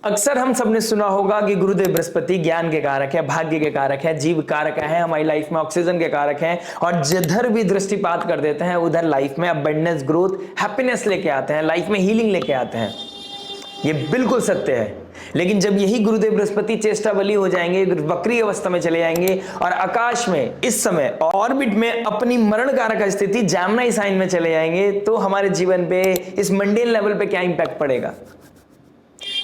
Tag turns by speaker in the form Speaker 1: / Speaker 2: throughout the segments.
Speaker 1: अक्सर हम सबने सुना होगा कि गुरुदेव बृहस्पति ज्ञान के कारक है, भाग्य के कारक है, जीव कारक है, हमारी लाइफ में ऑक्सीजन के कारक हैं और जिधर भी दृष्टिपात कर देते हैं उधर लाइफ में अबंडेंस, ग्रोथ, हैप्पीनेस लेके आते हैं, लाइफ में हीलिंग लेके आते हैं। ये बिल्कुल सत्य है। लेकिन जब यही गुरुदेव बृहस्पति चेष्टा बली हो जाएंगे, वक्री अवस्था में चले जाएंगे और आकाश में इस समय ऑर्बिट में अपनी मरण कारक स्थिति जैमिनी साइन में चले जाएंगे, तो हमारे जीवन पे इस मंडेन लेवल पे क्या इंपैक्ट पड़ेगा,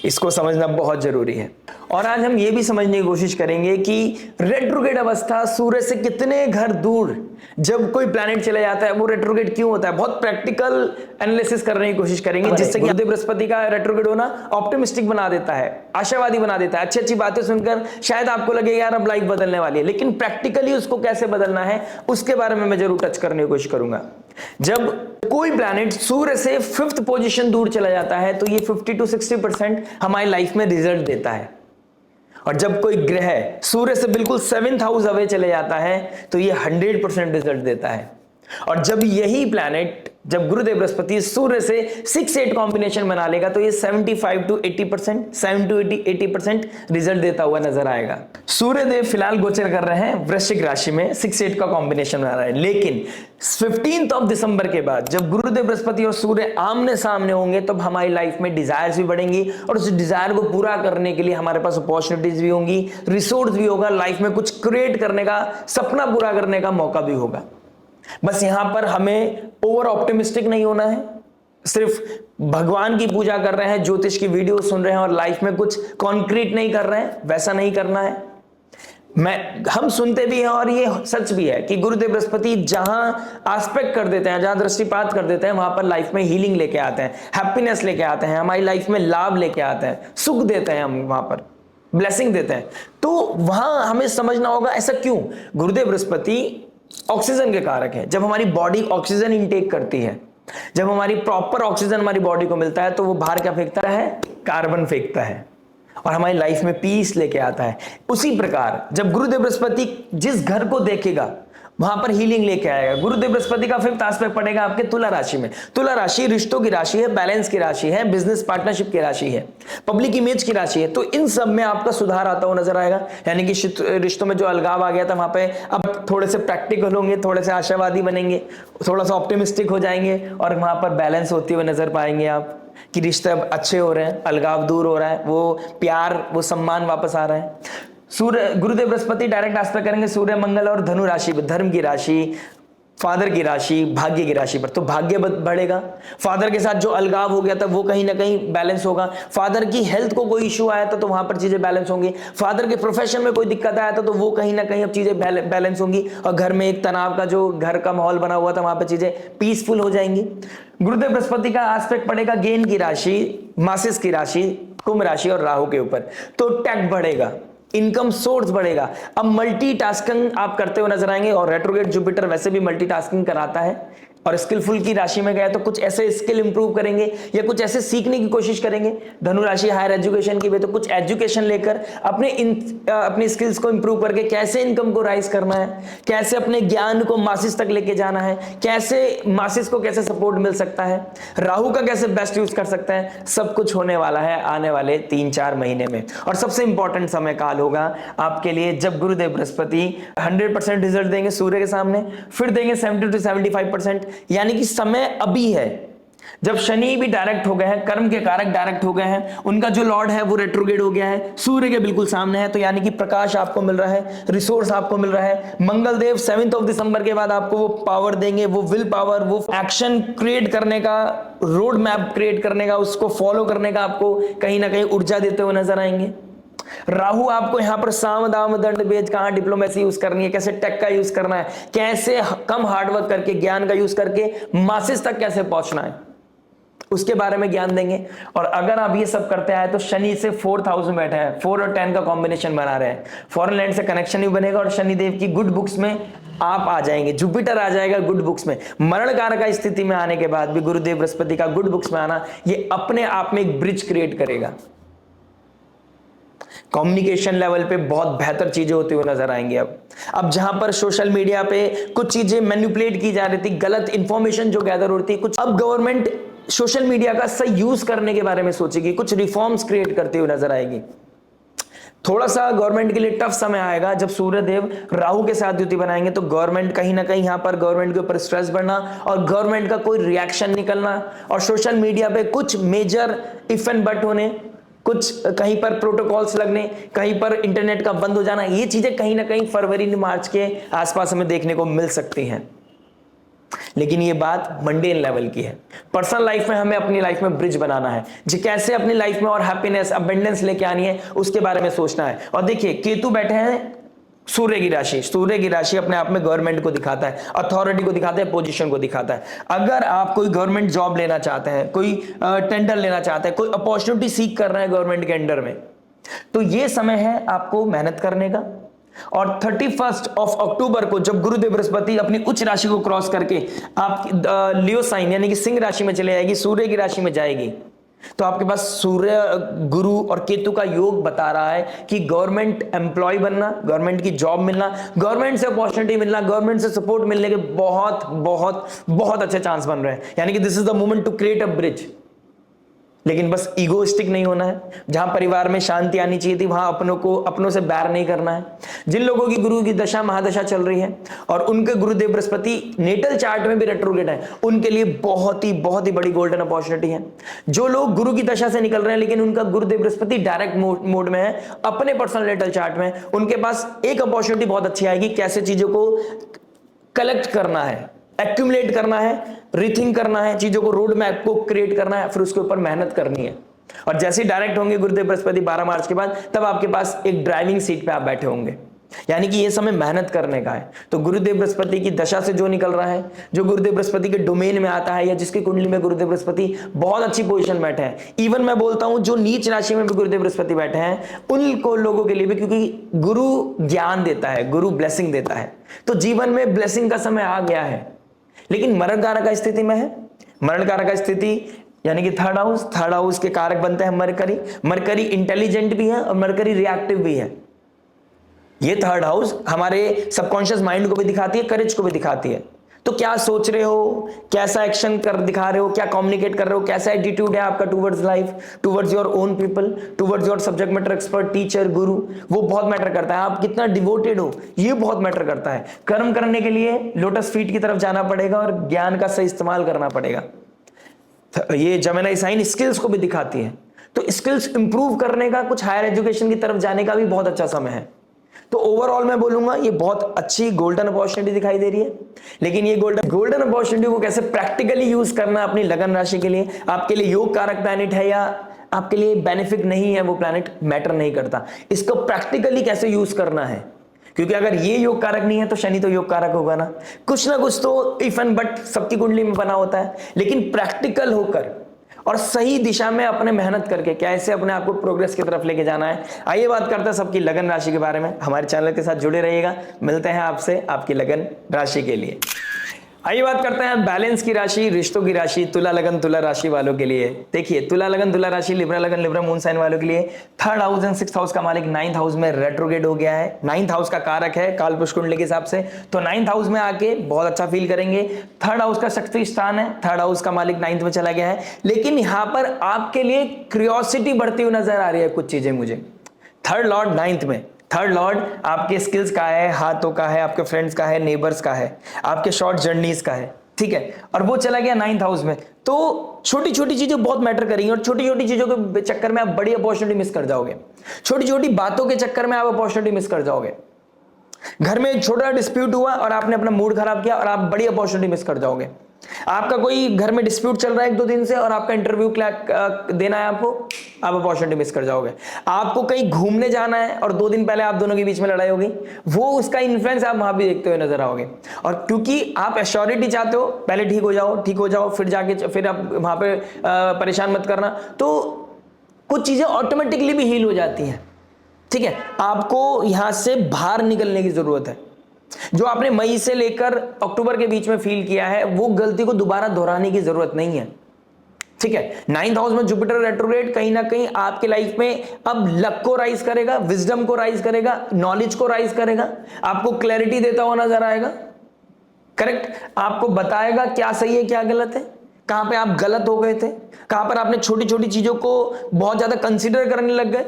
Speaker 1: इसको समझना बहुत जरूरी है। और आज हम ये भी समझने की कोशिश करेंगे कि रेट्रोग्रेड अवस्था सूर्य से कितने घर दूर जब कोई प्लैनेट चले जाता है वो रेट्रोग्रेड क्यों होता है, बहुत प्रैक्टिकल एनालिसिस करने की कोशिश करेंगे, जिससे कि गुरुदेव बृहस्पति का रेट्रोग्रेड होना ऑप्टिमिस्टिक बना देता है, आशावादी बना देता है। अच्छी अच्छी बातें सुनकर शायद आपको लगे यार अब लाइफ बदलने वाली है, लेकिन प्रैक्टिकली उसको कैसे बदलना है उसके बारे में मैं जरूर टच करने की कोशिश करूंगा। जब कोई प्लैनेट सूर्य से 5th पोजीशन दूर चला जाता है तो ये 50 to 60% हमारी लाइफ में रिजल्ट देता है, और जब कोई ग्रह सूर्य से बिल्कुल 7th हाउस अवे चले जाता है तो ये 100% रिजल्ट देता है। और जब यही प्लैनेट, जब गुरुदेव बृहस्पति सूर्य से 6-8 कॉम्बिनेशन बना लेगा तो ये 75 to 80%, 7 to 80% रिजल्ट देता हुआ नजर आएगा। सूर्य देव फिलहाल गोचर कर रहे हैं वृश्चिक राशि में, 6-8 का कॉम्बिनेशन बना रहे हैं, लेकिन 15 दिसंबर के बाद जब गुरुदेव बृहस्पति और सूर्य आमने सामने होंगे तब हमारी लाइफ में डिजायर्स भी बढ़ेंगी और उस डिजायर को पूरा करने के लिए हमारे पास अपॉर्चुनिटीज भी होंगी, रिसोर्स भी होगा, लाइफ में कुछ क्रिएट करने का, सपना पूरा करने का मौका भी होगा। बस यहां पर हमें ओवर ऑप्टिमिस्टिक नहीं होना है, सिर्फ भगवान की पूजा कर रहे हैं, ज्योतिष की वीडियो सुन रहे हैं और लाइफ में कुछ कॉन्क्रीट नहीं कर रहे हैं, वैसा नहीं करना है। हम सुनते भी हैं और ये सच भी है कि गुरुदेव बृहस्पति जहां आस्पेक्ट कर देते हैं, जहां दृष्टिपात कर देते हैं, वहां पर लाइफ में हीलिंग लेके आते हैं, हैप्पीनेस लेके आते हैं, हमारी लाइफ में लाभ लेके आते हैं, सुख देते हैं, हम वहां पर ब्लेसिंग देते हैं। तो वहां हमें समझना होगा ऐसा क्यों। गुरुदेव बृहस्पति ऑक्सीजन के कारक है। जब हमारी बॉडी ऑक्सीजन इनटेक करती है, जब हमारी प्रॉपर ऑक्सीजन हमारी बॉडी को मिलता है तो वो बाहर क्या फेंकता है, कार्बन फेंकता है और हमारी लाइफ में पीस लेके आता है। उसी प्रकार जब गुरुदेव बृहस्पति जिस घर को देखेगा वहां पर हीलिंग लेके आएगा। गुरुदेव बृहस्पति का 5th एस्पेक्ट पड़ेगा आपके तुला राशि में। तुला राशि रिश्तों की राशि है, बैलेंस की राशि है, बिजनेस पार्टनरशिप की राशि है, पब्लिक इमेज की राशि है। तो इन सब में आपका सुधार आता हुआ नजर आएगा, यानी कि रिश्तों में जो अलगाव आ गया था वहां पे अब थोड़े से प्रैक्टिकल होंगे, थोड़े से आशावादी बनेंगे, थोड़ा सा ऑप्टिमिस्टिक हो जाएंगे और वहां पर बैलेंस होते हुए नजर पाएंगे आप कि रिश्ते अब अच्छे हो रहे हैं, अलगाव दूर हो रहा है, वो प्यार, वो सम्मान वापस आ रहा है। सूर्य गुरुदेव बृहस्पति डायरेक्ट एस्पेक्ट करेंगे सूर्य मंगल और धनु राशि, धर्म की राशि, फादर की राशि, भाग्य की राशि पर, तो भाग्य बढ़ेगा। फादर के साथ जो अलगाव हो गया था वो कहीं ना कहीं बैलेंस होगा। फादर की हेल्थ को कोई इशू आया था तो वहां पर चीजें बैलेंस होंगी। फादर के प्रोफेशन में कोई दिक्कत आया था तो वो कहीं ना कहीं अब चीजें बैलेंस होंगी और घर में एक तनाव का जो घर का माहौल बना हुआ था वहां पर चीजें पीसफुल हो जाएंगी। गुरुदेव बृहस्पति का एस्पेक्ट पड़ेगा गेन की राशि, मासिस की राशि, कुंभ राशि और राहु के ऊपर, तो टैक्स बढ़ेगा, इनकम सोर्स बढ़ेगा। अब मल्टीटास्किंग आप करते हुए नजर आएंगे और रेट्रोग्रेड जुपिटर वैसे भी मल्टीटास्किंग कराता है और स्किलफुल की राशि में गया तो कुछ ऐसे स्किल इंप्रूव करेंगे या कुछ ऐसे सीखने की कोशिश करेंगे। धनु राशि हायर एजुकेशन की भी, तो कुछ एजुकेशन लेकर अपनी स्किल्स को इंप्रूव करके कैसे इनकम को राइज करना है, कैसे अपने ज्ञान को मासिस तक लेके जाना है, कैसे मासिस को कैसे सपोर्ट मिल सकता है, राहु का कैसे बेस्ट यूज कर सकता है, सब कुछ होने वाला है आने वाले 3-4 महीने में। और सबसे इंपॉर्टेंट समय काल होगा आपके लिए जब गुरुदेव बृहस्पति 100% रिजल्ट देंगे सूर्य के सामने, फिर देंगे 70 to 75%, यानी कि समय अभी है। जब शनि भी डायरेक्ट हो गए हैं, कर्म के कारक डायरेक्ट हो गए हैं, उनका जो लॉर्ड है वो रेट्रोग्रेड हो गया है, सूर्य के बिल्कुल सामने है, तो यानी कि प्रकाश आपको मिल रहा है, रिसोर्स आपको मिल रहा है। मंगल देव 7 दिसंबर के बाद आपको वो पावर देंगे, वो विल पावर, वो एक्शन क्रिएट करने का, रोड मैप क्रिएट करने का, उसको फॉलो करने का आपको कहीं ना कहीं ऊर्जा देते हुए नजर आएंगे। राहु आपको यहां पर साम दाम दंड भेद, कहां डिप्लोमेसी यूज करनी है, कैसे टेक का यूज करना है, कैसे कम हार्डवर्क करके ज्ञान का यूज करके मासिस तक कैसे पहुंचना है, उसके बारे में ज्ञान देंगे। और अगर आप ये सब करते आए तो शनि से 4th हाउस में बैठे हैं, 4 और 10 का कॉम्बिनेशन बना रहे हैं, फॉरेन लैंड से कनेक्शन भी बनेगा और शनिदेव की गुड बुक्स में आप आ जाएंगे, जुपिटर आ जाएगा गुड बुक्स में। मरण कारक स्थिति में आने के बाद भी गुरुदेव बृहस्पति का गुड बुक्स में आना ये अपने आप में एक ब्रिज क्रिएट करेगा। कम्युनिकेशन लेवल पे बहुत बेहतर चीजें होती हुई नजर आएंगी। अब जहां पर सोशल मीडिया पे कुछ चीजें मैनिपुलेट की जा रही थी, गलत इंफॉर्मेशन जो गैदर होती, कुछ अब गवर्नमेंट सोशल मीडिया का सही यूज करने के बारे में सोचेगी, कुछ रिफॉर्म्स क्रिएट करते हुए नजर आएगी। थोड़ा सा गवर्नमेंट के लिए टफ समय आएगा जब सूर्यदेव राहु के साथ युति बनाएंगे, तो गवर्नमेंट कहीं ना कहीं यहां पर गवर्नमेंट के ऊपर स्ट्रेस बढ़ना और गवर्नमेंट का कोई रिएक्शन निकलना और सोशल मीडिया पे कुछ मेजर इफ एंड बट होने, कुछ कहीं पर प्रोटोकॉल्स लगने, कहीं पर इंटरनेट का बंद हो जाना, ये चीजें कहीं ना कहीं फरवरी मार्च के आसपास हमें देखने को मिल सकती हैं। लेकिन ये बात मंडेन लेवल की है। पर्सनल लाइफ में हमें अपनी लाइफ में ब्रिज बनाना है, जी कैसे अपनी लाइफ में और हैप्पीनेस अबंडेंस लेके आनी है उसके बारे में सोचना है। और देखिए केतु बैठे हैं सूर्य की राशि, सूर्य की राशि अपने आप में गवर्नमेंट को दिखाता है, अथॉरिटी को दिखाता है, पोजीशन को दिखाता है। अगर आप कोई गवर्नमेंट जॉब लेना चाहते हैं, कोई टेंडर लेना चाहते हैं, कोई अपॉर्चुनिटी सीख कर रहे हैं गवर्नमेंट के अंडर में, तो ये समय है आपको मेहनत करने का। और 31 अक्टूबर को जब गुरुदेव बृहस्पति अपनी उच्च राशि को क्रॉस करके आप लियो साइन यानी कि सिंह राशि में चले जाएगी, सूर्य की राशि में जाएगी, तो आपके पास सूर्य गुरु और केतु का योग बता रहा है कि गवर्नमेंट एम्प्लॉय बनना, गवर्नमेंट की जॉब मिलना, गवर्नमेंट से अपॉर्चुनिटी मिलना, गवर्नमेंट से सपोर्ट मिलने के बहुत बहुत बहुत अच्छे चांस बन रहे हैं। यानी कि this is the moment to create a bridge. लेकिन बस ईगोइस्टिक नहीं होना है, जहां परिवार में शांति आनी चाहिए थी वहां अपनों से बैर नहीं करना है। जिन लोगों की गुरु की दशा महादशा चल रही है और उनके गुरुदेव बृहस्पति नेटल चार्ट में भी रेट्रोग्रेड है, उनके लिए बहुत ही बड़ी गोल्डन अपॉर्चुनिटी है। जो लोग गुरु की दशा से निकल रहे हैं लेकिन उनका गुरुदेव बृहस्पति डायरेक्ट मोड में है अपने पर्सनल नेटल चार्ट में, उनके पास एक अपॉर्चुनिटी बहुत अच्छी आएगी, कैसे चीजों को कलेक्ट करना है, एक्यूमुलेट करना है, रीथिंक करना है, चीजों को रोड मैप को क्रिएट करना है, फिर उसके ऊपर मेहनत करनी है। और जैसे ही डायरेक्ट होंगे गुरुदेव बृहस्पति 12 मार्च के बाद, तब आपके पास एक ड्राइविंग सीट पे आप बैठे होंगे। यानी कि ये समय मेहनत करने का है। तो गुरुदेव बृहस्पति की दशा से जो निकल रहा है, जो गुरुदेव बृहस्पति के डोमेन में आता है या जिसकी कुंडली में गुरुदेव बृहस्पति बहुत अच्छी पोजीशन बैठे हैं, इवन मैं बोलता हूं जो नीच राशि में भी गुरुदेव बृहस्पति बैठे हैं, उनको लोगों के लिए भी, क्योंकि गुरु ज्ञान देता है, गुरु ब्लेसिंग देता है, तो जीवन में ब्लेसिंग का समय आ गया है। लेकिन मरण कारक स्थिति में है। मरण कारक स्थिति यानी कि थर्ड हाउस के कारक बनते हैं मरकरी। मरकरी इंटेलिजेंट भी है और मरकरी रिएक्टिव भी है। ये थर्ड हाउस हमारे सबकॉन्शियस माइंड को भी दिखाती है, करेज को भी दिखाती है। तो क्या सोच रहे हो, कैसा एक्शन कर दिखा रहे हो, क्या कम्युनिकेट कर रहे हो, कैसा एटीट्यूड है आपका towards life, towards your own people, towards your subject matter expert, teacher, गुरु, वो बहुत मैटर करता है। आप कितना डिवोटेड हो, ये बहुत मैटर करता है। कर्म करने के लिए लोटस फीट की तरफ जाना पड़ेगा और ज्ञान का सही इस्तेमाल करना पड़ेगा। ये जेमिनी साइन स्किल्स को भी दिखाती है, तो स्किल्स इंप्रूव करने का, कुछ हायर एजुकेशन की तरफ जाने का भी बहुत अच्छा समय है। तो ओवरऑल मैं बोलूंगा ये बहुत अच्छी गोल्डन अपॉर्चुनिटी दिखाई दे रही है। लेकिन ये गोल्डन अपॉर्चुनिटी को कैसे प्रैक्टिकली यूज करना अपनी लगन राशि के लिए, आपके लिए योग कारक प्लैनेट है या आपके लिए बेनिफिक नहीं है, वो प्लैनेट मैटर नहीं करता। इसको प्रैक्टिकली कैसे यूज करना है, क्योंकि अगर ये योग कारक नहीं है तो शनि तो योग कारक होगा ना कुछ तो इफ एंड बट सबकी कुंडली में बना होता है। लेकिन प्रैक्टिकल होकर और सही दिशा में अपने मेहनत करके कैसे अपने आप को प्रोग्रेस की तरफ लेके जाना है। आइए बात करते हैं सबकी लगन राशि के बारे में। हमारे चैनल के साथ जुड़े रहिएगा, मिलते हैं आपसे आपकी लगन राशि के लिए। आइए बात करते हैं बैलेंस की राशि, रिश्तों की राशि, तुला लगन तुला राशि वालों के लिए। देखिए तुला लगन तुला राशि, लिब्रा लगन लिब्रा मून साइन वालों के लिए third house and sixth house का मालिक नाइन्थ हाउस में रेट्रोग्रेड हो गया है। नाइन्थ हाउस का कारक है कालपुरुष कुंडली के हिसाब से, तो नाइन्थ हाउस में आके बहुत अच्छा फील करेंगे। थर्ड हाउस का शक्ति स्थान है, थर्ड हाउस का मालिक नाइन्थ में चला गया है। लेकिन यहां पर आपके लिए क्यूरियोसिटी बढ़ती हुई नजर आ रही है कुछ चीजें मुझे। थर्ड लॉर्ड नाइन्थ में, थर्ड लॉर्ड आपके स्किल्स का है, हाथों का है, आपके फ्रेंड्स का है, नेबर्स का है, आपके शॉर्ट जर्नीज का है, ठीक है, और वो चला गया नाइन्थ हाउस में। तो छोटी छोटी चीजें बहुत मैटर करेंगी और छोटी छोटी चीजों के चक्कर में आप बड़ी अपॉर्चुनिटी मिस कर जाओगे। छोटी छोटी बातों के चक्कर में आप अपॉर्चुनिटी मिस कर जाओगे। घर में एक छोटा डिस्प्यूट हुआ और आपने अपना मूड खराब किया और आप बड़ी अपॉर्चुनिटी मिस कर जाओगे। आपका कोई घर में डिस्प्यूट चल रहा है 1-2 दिन से और आपका इंटरव्यू देना है आपको, आप अपॉर्चुनिटी मिस कर जाओगे। आपको कहीं घूमने जाना है और 2 दिन पहले आप दोनों के बीच में लड़ाई होगी, वो उसका इन्फ्लुएंस आप वहां भी देखते हुए नजर आओगे। और क्योंकि आप एश्योरिटी चाहते हो, पहले ठीक हो जाओ, फिर जाके फिर आप वहां पे परेशान मत करना, तो कुछ चीजें ऑटोमेटिकली भी हील हो जाती हैं। ठीक है, आपको यहां से बाहर निकलने की जरूरत है। जो आपने मई से लेकर अक्टूबर के बीच में फील किया है, वो गलती को दोबारा दोहराने की जरूरत नहीं है। ठीक है, नाइन्थ हाउस में जुपिटर रेट्रोग्रेड कहीं ना कहीं आपके लाइफ में अब लक को राइज करेगा, विजडम को राइज करेगा, नॉलेज को राइज करेगा, आपको क्लैरिटी देता हुआ नजर आएगा। करेक्ट, आपको बताएगा क्या सही है क्या गलत है। कहां पे आप गलत हो गए थे, कहां पर आपने छोटी छोटी चीजों को बहुत ज्यादा कंसीडर करने लग गए,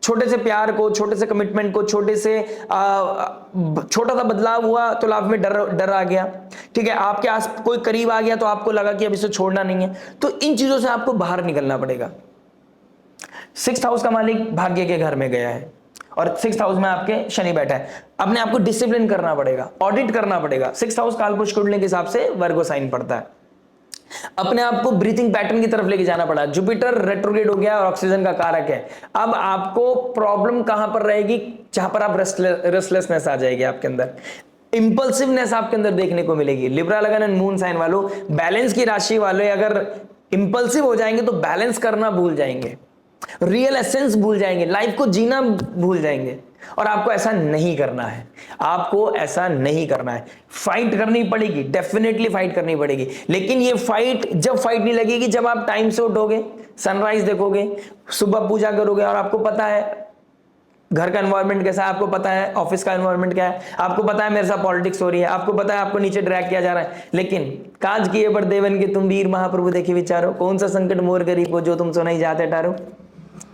Speaker 1: छोटे से प्यार को, छोटे से कमिटमेंट को, छोटे से छोटा सा बदलाव हुआ तो लाइफ में डर आ गया, ठीक है, आपके आस कोई करीब आ गया तो आपको लगा कि अब इसे छोड़ना नहीं है। तो इन चीजों से आपको बाहर निकलना पड़ेगा। 6th हाउस का मालिक भाग्य के घर में गया है और 6th हाउस में आपके शनि बैठा है। अपने आपको डिसिप्लिन करना पड़ेगा, ऑडिट करना पड़ेगा। 6th हाउस कालपुरुष कुंडली के हिसाब से वर्गो साइन पड़ता है। अपने आप को ब्रीथिंग पैटर्न की तरफ लेके जाना पड़ा। जुपिटर रेट्रोग्रेड हो गया और ऑक्सीजन का कारक है। अब आपको प्रॉब्लम कहां पर रहेगी, जहां पर आप रेस्टलेसनेस आ जाएगी आपके अंदर, इंपल्सिवनेस आपके अंदर देखने को मिलेगी। लिब्रा लगन एंड मून साइन वालों, बैलेंस की राशि वाले अगर इंपल्सिव हो जाएंगे तो बैलेंस करना भूल जाएंगे, रियल एसेंस भूल जाएंगे, लाइफ को जीना भूल जाएंगे। और आपको ऐसा नहीं करना है, आपको ऐसा नहीं करना है। फाइट करनी पड़ेगी, डेफिनेटली फाइट करनी पड़ेगी, लेकिन ये फाइट जब फाइट नहीं लगेगी जब आप टाइम से उठोगे, सनराइज देखोगे, सुबह पूजा करोगे और आपको पता है घर का एनवायरनमेंट कैसा है, आपको पता है ऑफिस का एनवायरनमेंट क्या है, आपको पता है मेरे साथ पॉलिटिक्स हो रही है, आपको पता है आपको नीचे ड्रैग किया जा रहा है, लेकिन काज किए पर देवन के तुम वीर महाप्रभु देखे विचारो, कौन सा संकट मोर गरीब को जो तुम सुनाई जाते टारो।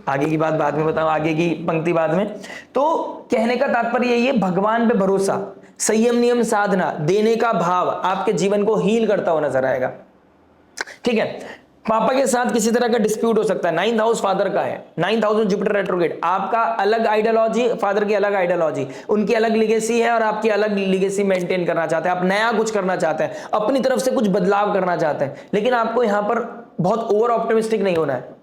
Speaker 1: आगे की बात बाद में बताऊं, आगे की पंक्ति बाद में। तो कहने का तात्पर्य यही है, भगवान पे भरोसा, संयम नियम साधना, देने का भाव आपके जीवन को हील करता हुआ नजर आएगा। ठीक है, पापा के साथ किसी तरह का डिस्प्यूट हो सकता है। 9th हाउस फादर का है, 9th हाउस में जुपिटर रेट्रोग्रेड, आपका अलग आइडियोलॉजी, फादर की अलग आइडियोलॉजी, उनकी अलग लिगेसी है और आपकी अलग लिगेसी मेंटेन करना चाहते हैं। आप नया कुछ करना चाहते हैं, अपनी तरफ से कुछ बदलाव करना चाहते हैं, लेकिन आपको यहां पर बहुत ओवर ऑप्टिमिस्टिक नहीं होना है,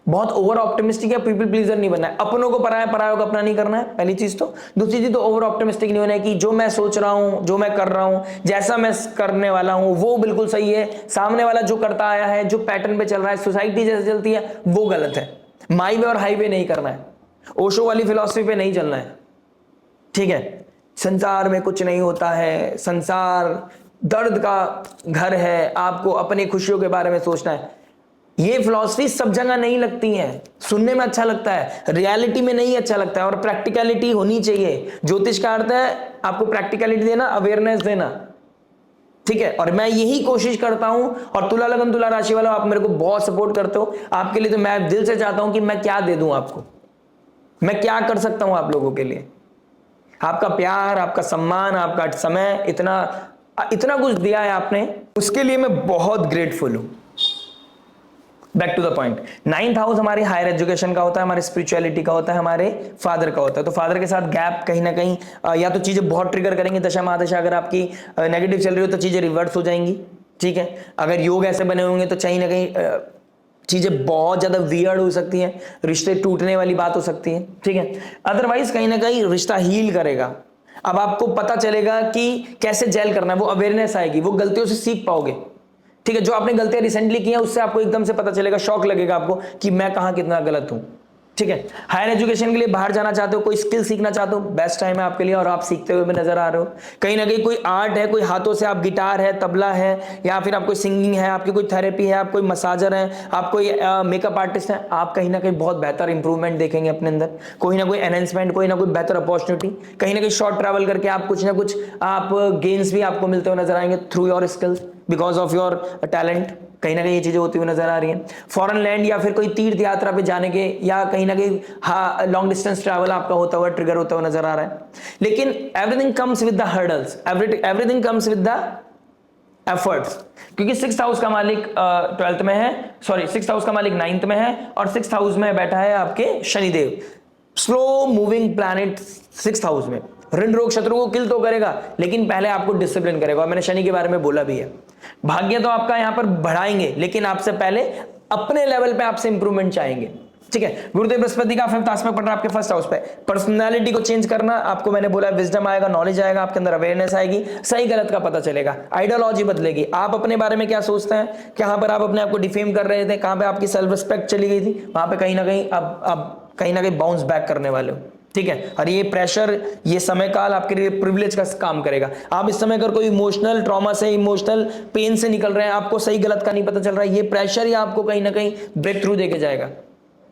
Speaker 1: बहुत ओवर ऑप्टिमिस्टिक या पीपल प्लीजर नहीं बनना है। अपनों को पराया, परायों को अपना नहीं करना है, पहली चीज तो। दूसरी चीज तो ओवर ऑप्टिमिस्टिक नहीं होना है कि जो मैं सोच रहा हूं, जो मैं कर रहा हूं, जैसा मैं करने वाला हूं वो बिल्कुल सही है, सामने वाला जो करता आया है, जो पैटर्न पे चल रहा है, सोसाइटी जैसे चलती है वो गलत है। माई वे और हाईवे नहीं करना है, ओशो वाली फिलॉसफी पे नहीं चलना है। ठीक है, संसार में कुछ नहीं होता है, संसार दर्द का घर है, आपको अपनी खुशियों के बारे में सोचना है। ये फिलॉसफी सब जगह नहीं लगती है, सुनने में अच्छा लगता है, रियलिटी में नहीं अच्छा लगता है। और प्रैक्टिकलिटी होनी चाहिए। ज्योतिष का अर्थ है आपको प्रैक्टिकलिटी देना, अवेयरनेस देना। ठीक है, और मैं यही कोशिश करता हूं। और तुला लगन तुला राशि वालों, आप मेरे को बहुत सपोर्ट करते हो, आपके लिए तो मैं दिल से चाहता हूं कि मैं क्या दे दूं आपको, मैं क्या कर सकता हूं आप लोगों के लिए। आपका प्यार, आपका सम्मान, आपका समय, इतना कुछ दिया है आपने, उसके लिए मैं बहुत ग्रेटफुल हूं। Back to the point, 9th house हमारे हायर एजुकेशन का होता है, हमारे स्पिरिचुअलिटी का होता है, हमारे फादर का होता है। तो फादर के साथ गैप कहीं ना कहीं या तो चीजें बहुत ट्रिगर करेंगे, दशा महादशा अगर आपकी नेगेटिव चल रही हो तो चीजें रिवर्स हो जाएंगी। ठीक है, अगर योग ऐसे बने होंगे तो कहीं ना कहीं चीजें बहुत ज्यादा वियर्ड हो सकती हैं, रिश्ते टूटने वाली बात हो सकती है। ठीक है, अदरवाइज कहीं ना कहीं रिश्ता हील करेगा। अब आपको पता चलेगा कि कैसे जेल करना है, वो अवेयरनेस आएगी, वो गलतियों से सीख पाओगे। ठीक है, जो आपने गलतियां रिसेंटली की हैं उससे आपको एकदम से पता चलेगा, शॉक लगेगा आपको कि मैं कहां कितना गलत हूं। ठीक है, हायर एजुकेशन के लिए बाहर जाना चाहते हो, कोई स्किल सीखना चाहते हो, बेस्ट टाइम है आपके लिए, और आप सीखते हुए भी नजर आ रहे हो। कहीं ना कहीं कोई आर्ट है, कोई हाथों से, आप गिटार है, तबला है, या फिर आप कोई सिंगिंग है, आपकी कोई थेरेपी है, आप कोई मसाजर है, आप कोई मेकअप आर्टिस्ट है, आप कहीं ना कहीं बहुत बेहतर इंप्रूवमेंट देखेंगे अपने अंदर, कोई ना कोई एनहेंसमेंट, कोई ना कोई बेहतर अपॉर्चुनिटी। कहीं ना कहीं शॉर्ट ट्रैवल करके आप कुछ ना कुछ आप गेन्स भी आपको मिलते हुए नजर आएंगे through your skills, because of your talent. कहीं ना कहीं ये चीजें होती हुई नजर आ रही हैं। फॉरेन लैंड या फिर कोई तीर्थ यात्रा पे जाने के, या कहीं ना कहीं लॉन्ग डिस्टेंस ट्रैवल आपका होता हुआ, ट्रिगर होता हुआ नजर आ रहा है। लेकिन everything comes with the hurdles, everything comes with the efforts, क्योंकि 6th हाउस का मालिक 12th में है, सॉरी 6th हाउस का मालिक 9th में है, और 6th हाउस में बैठा है आपके Shanidev, slow moving planet 6th house में। ऋण रोग शत्रु को किल तो करेगा, लेकिन पहले आपको डिसिप्लिन करेगा। और मैंने शनि के बारे में बोला भी है, भाग्य तो आपका यहां पर बढ़ाएंगे, लेकिन आपसे पहले अपने लेवल पे आपसे इंप्रूवमेंट चाहेंगे। ठीक है, गुरुदेव बृहस्पति का 5th आस्पेक्ट पड़ रहा है आपके 1st हाउस पे। पर्सनालिटी को चेंज करना, आपको मैंने बोला विजडम आएगा, नॉलेज आएगा, आपके अंदर अवेयरनेस आएगी, सही गलत का पता चलेगा, आइडियोलॉजी बदलेगी। आप अपने बारे में क्या सोचते हैं, कहां पर आप अपने आप को डिफेम कर रहे थे, कहां पे आपकी सेल्फ रिस्पेक्ट चली गई थी, वहां पे कहीं ना कहीं अब कहीं ना कहीं बाउंस बैक करने वाले हो। ठीक है, और ये प्रेशर, ये समय काल आपके लिए प्रिविलेज का काम करेगा। आप इस समय अगर कोई इमोशनल ट्रॉमा से, इमोशनल पेन से निकल रहे हैं, आपको सही गलत का नहीं पता चल रहा है, ये प्रेशर ही आपको कहीं ना कहीं ब्रेक थ्रू देके जाएगा।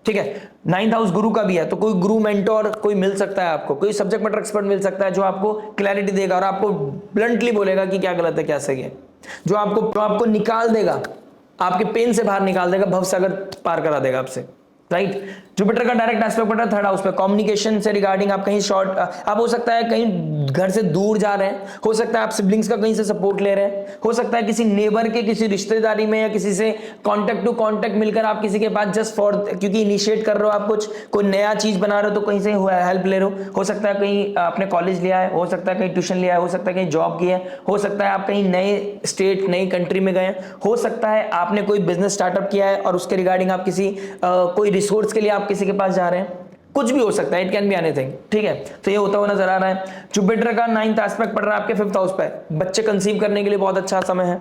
Speaker 1: ठीक है, 9th हाउस गुरु का भी है, तो कोई गुरु मेंटोर कोई मिल सकता है आपको, कोई सब्जेक्ट मैटर एक्सपर्ट मिल सकता है जो आपको क्लैरिटी देगा और आपको ब्लंटली बोलेगा कि क्या गलत है क्या सही है, जो आपको निकाल देगा आपके पेन से बाहर निकाल देगा, भव सागर पार करा देगा आपसे, राइट। जुपिटर का डायरेक्ट एस्पेक्ट पड़ रहा है थर्ड हाउस पे, कम्युनिकेशन से रिगार्डिंग आप कहीं शॉर्ट, आप हो सकता है कहीं घर से दूर जा रहे हैं, हो सकता है आप सिबलिंग्स का कहीं से सपोर्ट ले रहे हैं, हो सकता है किसी नेबर के किसी रिश्तेदारी में या किसी से कांटेक्ट टू कांटेक्ट मिलकर आप किसी के पास जस्ट फॉर, क्योंकि इनिशिएट कर रहे हो आप कुछ, कोई नया चीज बना रहे हो तो कहीं से हेल्प ले रहे हो सकता है कहीं आपने कॉलेज लिया है, हो सकता है कहीं ट्यूशन लिया है, हो सकता है कहीं जॉब की है, हो सकता है आप कहीं नए स्टेट नई कंट्री में गए, हो सकता है आपने कोई बिजनेस स्टार्टअप किया है और उसके रिगार्डिंग आप किसी कोई रिसोर्स के लिए आप किसी के पास जा रहे हैं, कुछ भी हो सकता है, इट कैन बी एनीथिंग, ठीक है। तो ये होता हुआ नजर आ रहा है। जुपिटर का 9th एस्पेक्ट पड़ रहा है आपके 5th हाउस पे, बच्चे कंसीव करने के लिए बहुत अच्छा समय है।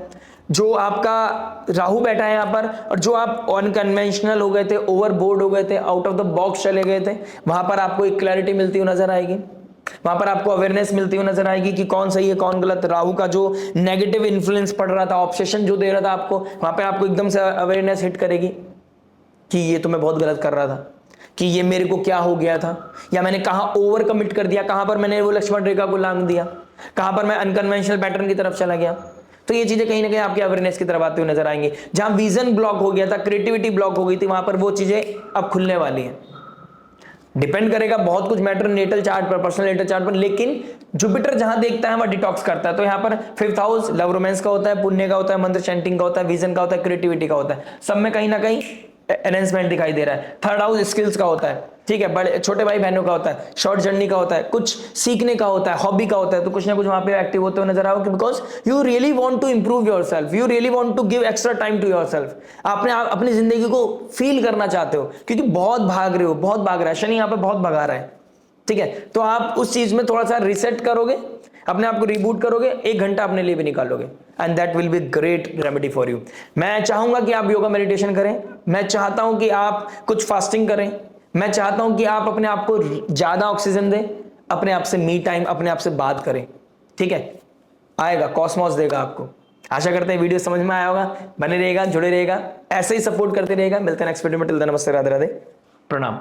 Speaker 1: जो आपका राहु बैठा है यहाँ पर, और जो आप अनकन्वेंशनल हो गए थे, ओवरबोर्ड हो गए थे, आउट ऑफ द बॉक्स चले गए थे, वहां पर आपको एक क्लैरिटी मिलती हुई नजर आएगी, वहां पर आपको अवेयरनेस मिलती हुई नजर आएगी कि कौन सही है कौन गलत। राहु का जो नेगेटिव इन्फ्लुएंस पड़ रहा था, ऑब्सेशन जो दे रहा था आपको, वहां पर आपको एकदम से अवेयरनेस हिट करेगी कि ये तो मैं बहुत गलत कर रहा था, कि ये मेरे को क्या हो गया था, या मैंने कहां ओवर कमिट कर दिया, कहां पर मैंने वो लक्ष्मण रेखा को लांघ दिया, कहां पर मैं अनकन्वेंशनल पैटर्न की तरफ चला गया। तो ये चीजें कहीं ना कहीं आपकी अवेयरनेस की तरफ आती हुई नजर आएंगी। जहां विजन ब्लॉक हो गया था, क्रिएटिविटी ब्लॉक हो गई थी, वहां पर वो चीजें अब खुलने वाली हैं। डिपेंड करेगा बहुत कुछ मैटर नेटल चार्ट पर, पर्सनल नेटल चार्ट पर, लेकिन जुपिटर जहां देखता है वह डिटॉक्स करता है। तो यहां पर 5th हाउस लव रोमांस का होता है, पुण्य का होता है, मंत्र चैंटिंग का होता है, विजन का होता है, क्रिएटिविटी का होता है, सब में कहीं ना कहीं अरेंजमेंट दिखाई दे रहा है। 3rd हाउस स्किल्स का होता है, ठीक है, बड़े छोटे भाई बहनों का होता है, शॉर्ट जर्नी का होता है, कुछ सीखने का होता है, हॉबी का होता है, तो कुछ ना कुछ वहां पे एक्टिव होते हुए नजर आओगे, because you really want to improve yourself, you really want to give extra time to yourself. आपने अपनी जिंदगी को फील करना चाहते हो, क्योंकि बहुत भाग रहे हो, बहुत भाग रहा है शनि, यहाँ पे बहुत भगा रहा है, ठीक है। तो आप उस चीज में थोड़ा सा रिसेट करोगे, अपने आप को रिबूट करोगे, 1 घंटा अपने लिए भी निकालोगे, and that will be great remedy for you. मैं चाहूंगा कि आप योगा मेडिटेशन करें, मैं चाहता हूं कि आप कुछ फास्टिंग करें, मैं चाहता हूं कि आप अपने आप को ज्यादा ऑक्सीजन दें, अपने आप से मी टाइम, अपने आप से बात करें, ठीक है। आएगा, कॉस्मोस देगा आपको। आशा करते हैं वीडियो समझ में आया होगा, बने रहेगा, जुड़े रहेगा, ऐसे ही सपोर्ट करते रहेगा। मिलते हैं नेक्स्ट वीडियो में, टिल देन नमस्ते, राधे राधे, प्रणाम।